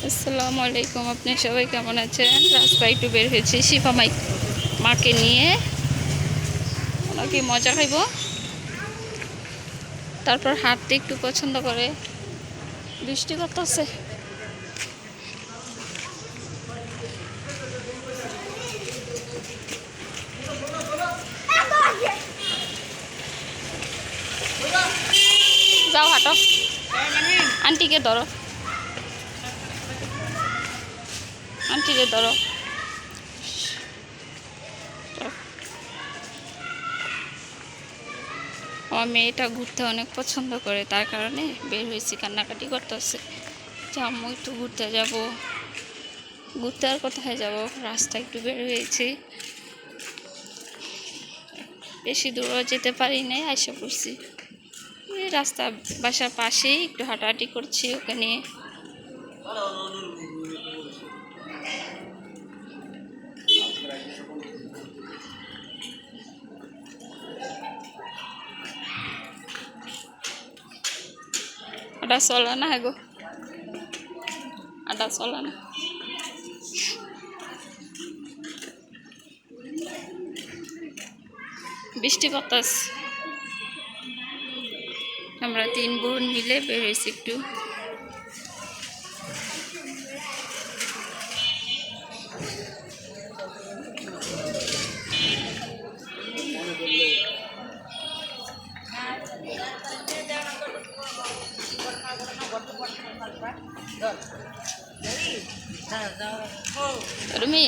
আসসালামু আলাইকুম। আপনি সবাই কেমন আছেন? রাস্তায় একটু বের হয়েছি শিফা মাকে নিয়ে, ওনাকে মজা খাইব, তারপর হাঁটতে একটু পছন্দ করে। বৃষ্টি করতেছে। যাও হাঁটো, আন্টিকে ধরো, আন্টিকে ধরো। আমার মেয়েটা ঘুরতে অনেক পছন্দ করে, তার কারণে বের হয়েছি, কান্নাকাটি করতেছে যে আম্মু একটু ঘুরতে যাব। ঘুরতে আর কোথায় যাব, রাস্তা একটু বের হয়েছি, বেশি দূরও যেতে পারি নাই, আইসা পড়ছি। এই রাস্তা বাসার পাশেই একটু হাঁটাহাঁটি করছি ওকে নিয়ে। আটা চলে না গো, আটা চলে না। বৃষ্টি বাতাস, আমরা 3 বোন মিলে বের হয়েছি একটু। রুমি